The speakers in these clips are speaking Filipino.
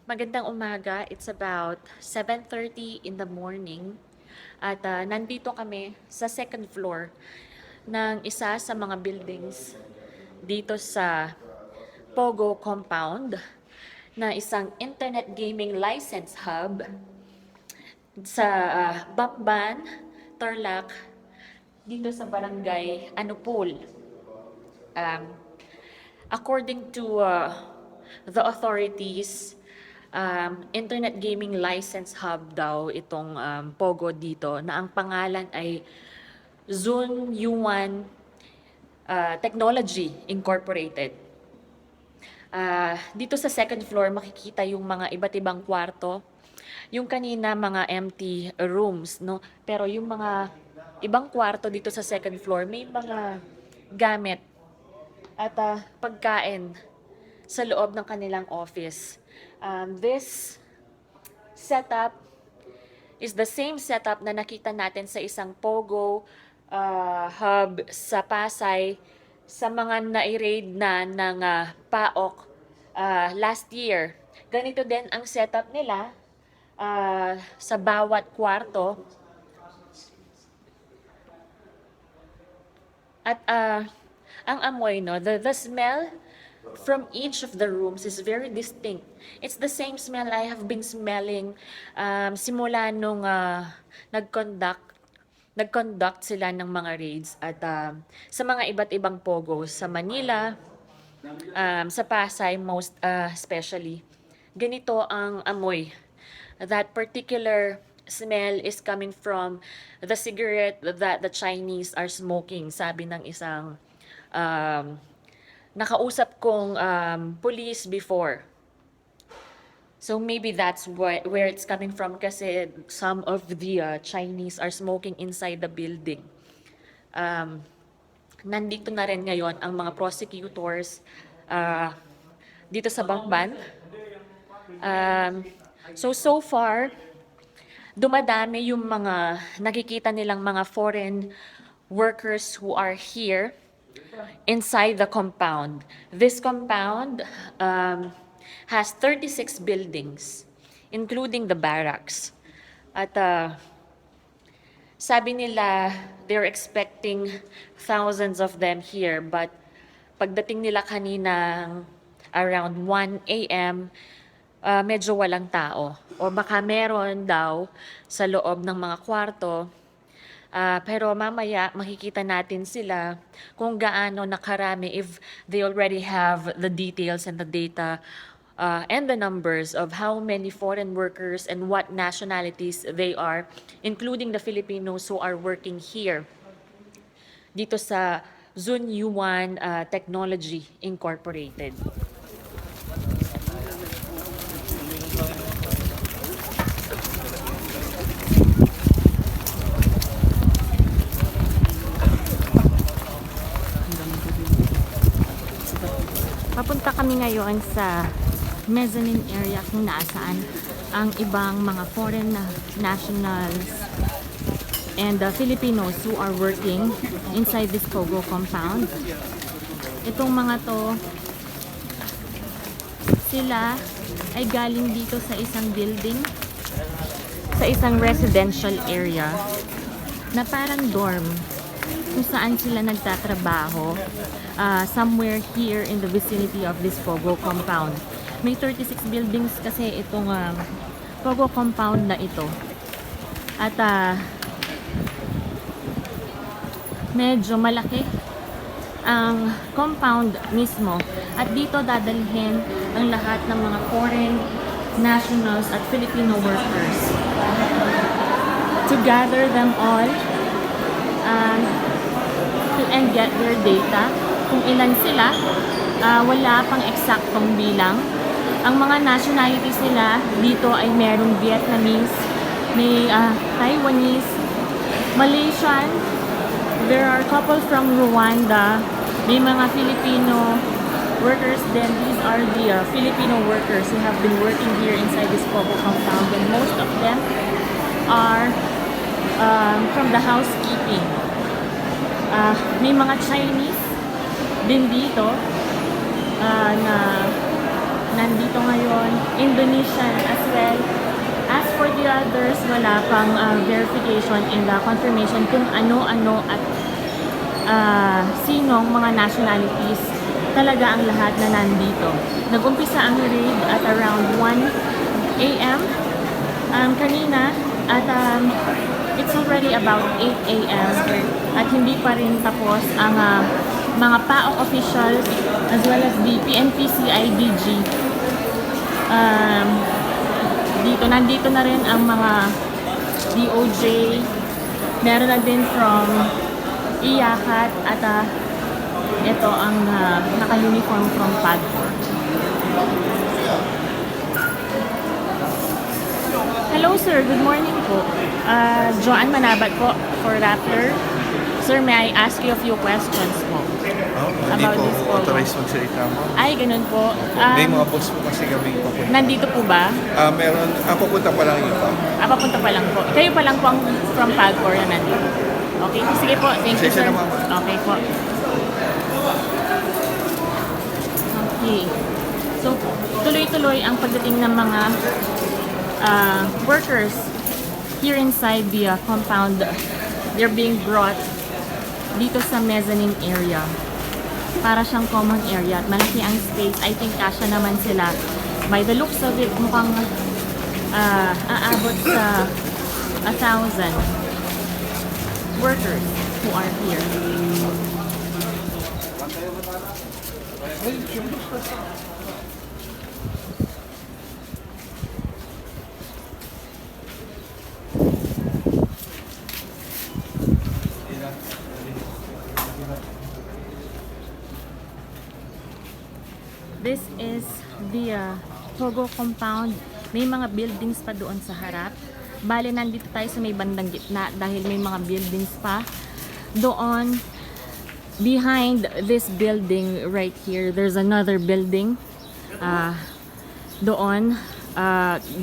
Magandang umaga. It's about 7:30 in the morning at nandito kami sa second floor ng isa sa mga buildings dito sa Pogo Compound na isang internet gaming license hub sa Bamban, Tarlac, dito sa barangay Anupul. Um, According to the authorities, internet gaming license hub daw itong Pogo dito na ang pangalan ay Zun Yuan Technology Incorporated. Dito sa second floor makikita yung mga iba't ibang kwarto. Yung kanina mga empty rooms, no? Pero yung mga ibang kwarto dito sa second floor may mga gamit at pagkain sa loob ng kanilang office. This setup is the same setup na nakita natin sa isang Pogo hub sa Pasay sa mga na-raid na ng PAOK last year. Ganito din ang setup nila sa bawat kwarto. At ang amoy, no, the smell from each of the rooms is very distinct. It's the same smell I have been smelling simula nung nag-conduct sila ng mga raids at sa mga iba't ibang pogos sa Manila, sa Pasay most especially. Ganito ang amoy. That particular smell is coming from the cigarette that the Chinese are smoking, sabi ng isang nakausap kong police before. So maybe that's where it's coming from kasi some of the Chinese are smoking inside the building. Nandito na rin ngayon ang mga prosecutors dito sa Bamban. So far, dumadami yung mga nakikita nilang mga foreign workers who are here inside the compound. This compound has 36 buildings, including the barracks. At sabi nila, they're expecting thousands of them here, but pagdating nila kaninang around 1 a.m., medyo walang tao. O baka meron daw sa loob ng mga kwarto. Pero mamaya makikita natin sila kung gaano nakarami if they already have the details and the data and the numbers of how many foreign workers and what nationalities they are, including the Filipinos who are working here dito sa Zun Yuan Technology Incorporated. Papunta kami ngayon sa mezzanine area kung nasaan ang ibang mga foreign nationals and Filipinos who are working inside this Pogo compound. Itong mga to, sila ay galing dito sa isang building, sa isang residential area na parang dorm kung saan sila nagtatrabaho somewhere here in the vicinity of this Pogo compound. May 36 buildings kasi itong Pogo compound na ito. At medyo malaki ang compound mismo. At dito dadalhin ang lahat ng mga foreign nationals at Filipino workers to gather them all and get their data. Kung ilan sila, wala pang eksaktong bilang. Ang mga nationalities nila dito ay merong Vietnamese, may Taiwanese, Malaysian, there are a couple from Rwanda, may mga Filipino workers din. These are the Filipino workers who have been working here inside this Pogo compound, and most of them are from the housekeeping. May mga Chinese din dito na nandito ngayon, Indonesian as well. As for the others, wala pang verification and confirmation kung ano-ano at sinong mga nationalities talaga ang lahat na nandito. Nag-umpisa ang raid at around 1 a.m. Kanina at it's already about 8 a.m. at hindi pa rin tapos ang mga PAOK officials as well as the PNP-CIDG. Nandito na rin ang mga DOJ. Meron na din from IACAT at ito ang naka-uniform from PAGCOR. Hello sir, good morning po. Joanne Manabat po for Rappler. Sir, may I ask you a few questions po? Hindi About po this po. authorized magsalita mo. Ay, ganun po. May mga boss po kasi kami papunta. Nandito po ba? Meron, papunta pa lang ito. Papunta pa lang po. Kayo pa lang po ang from PAGCOR na nandito. Okay, sige po. Thank you, Sige sir. na, mama. Okay po. Okay. So, tuloy-tuloy ang pagdating ng mga workers here inside the compound. They're being brought dito sa mezzanine area. Para siyang common area at malaki ang space. I think kasya naman sila. By the looks of it, mukhang aabot sa 1,000 workers who are here. This is the Pogo compound. May mga buildings pa doon sa harap. Bale, nandito tayo sa may bandang gitna dahil may mga buildings pa. Doon, behind this building right here, there's another building. Doon,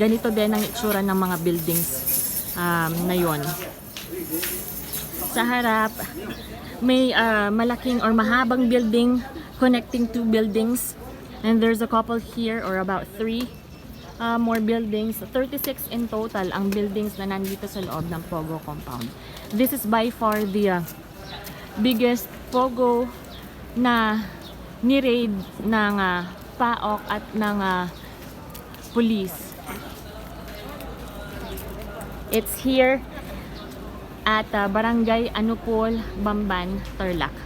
ganito din ang itsura ng mga buildings na yon. Sa harap, may malaking or mahabang building connecting two buildings. And there's a couple here or about 3 more buildings. 36 in total ang buildings na nandito sa loob ng Pogo compound. This is by far the biggest Pogo na ni-raid ng PAOK at ng police. It's here at Barangay Anupol, Bamban, Tarlac.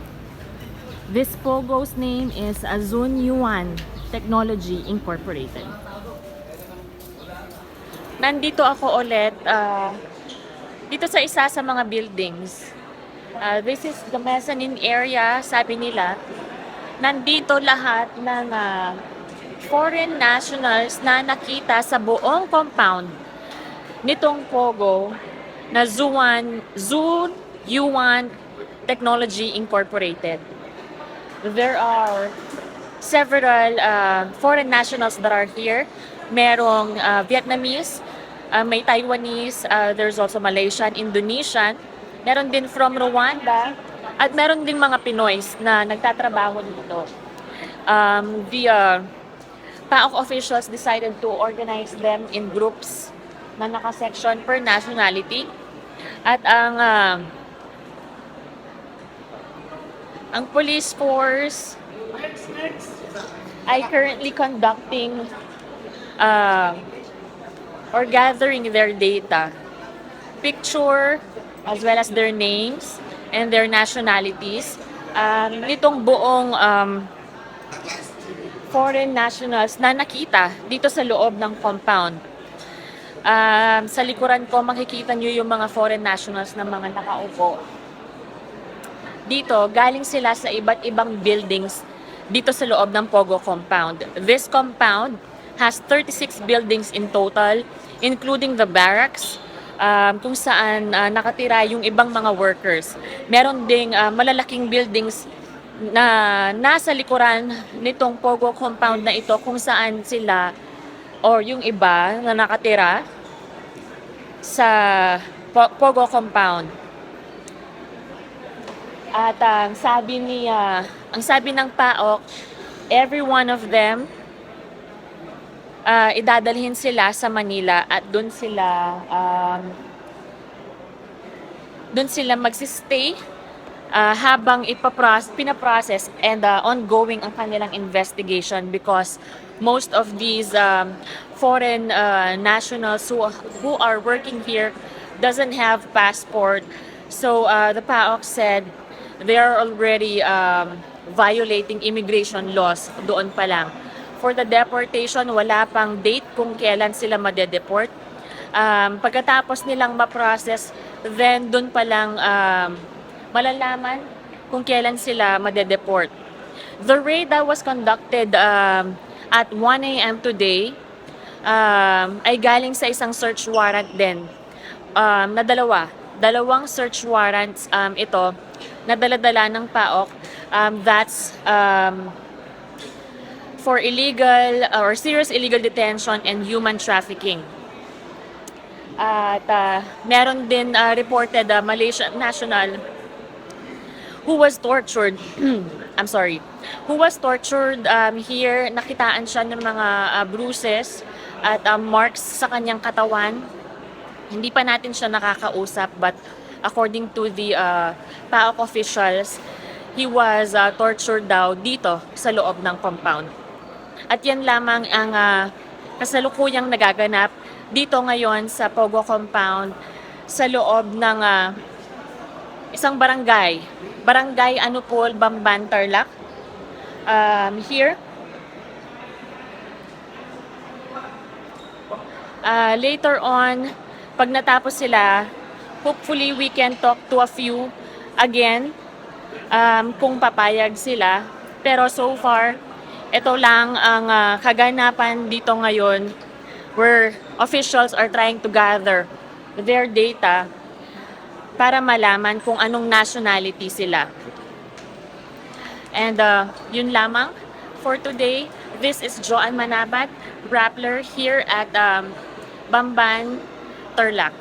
This Pogo's name is Azun Yuan Technology Incorporated. Nandito ako ulit dito sa isa sa mga buildings. This is the mezzanine area, sabi nila. Nandito lahat ng foreign nationals na nakita sa buong compound nitong Pogo na Zun Yuan Technology Incorporated. There are several foreign nationals that are here. Merong Vietnamese, may Taiwanese, there's also Malaysian, Indonesian. Meron din from Rwanda at meron din mga Pinoys na nagtatrabaho dito. The PAOK officials decided to organize them in groups na naka-section per nationality. At ang police force ay currently conducting or gathering their data, picture, as well as their names and their nationalities. Nitong buong foreign nationals na nakita dito sa loob ng compound. Sa likuran ko, makikita nyo yung mga foreign nationals na mga nakaupo. Dito, galing sila sa iba't ibang buildings dito sa loob ng Pogo compound. This compound has 36 buildings in total, including the barracks, kung saan nakatira yung ibang mga workers. Meron ding malalaking buildings na nasa likuran nitong Pogo compound na ito, kung saan sila or yung iba na nakatira sa Pogo compound. At ang sabi ng PAOK, every one of them idadalhin sila sa Manila at doon sila magsistay habang pinaprocess and ongoing ang kanilang investigation, because most of these foreign nationals who are working here doesn't have passport. So the PAOK said they are already violating immigration laws doon pa lang. For the deportation, wala pang date kung kailan sila madedeport. Pagkatapos nilang ma-process, then doon pa lang malalaman kung kailan sila madedeport. The raid that was conducted at 1 a.m. today ay galing sa isang search warrant din na dalawang search warrants ito na dala-dala ng PAOK. That's for illegal or serious illegal detention and human trafficking. At meron din reported Malaysian national who was tortured. I'm sorry. Who was tortured here. Nakitaan siya ng mga bruises at marks sa kanyang katawan. Hindi pa natin siya nakakausap, but according to the PAOK officials, he was tortured daw dito sa loob ng compound. At yan lamang ang kasalukuyang nagaganap dito ngayon sa Pogo compound sa loob ng isang barangay. Barangay Anupol, Bamban, Tarlac. Here. Later on, pag natapos sila, hopefully we can talk to a few again kung papayag sila. Pero so far, ito lang ang kaganapan dito ngayon, where officials are trying to gather their data para malaman kung anong nationality sila. And yun lamang for today. This is Joanne Manabat, Rappler here at Bamban, Tarlac.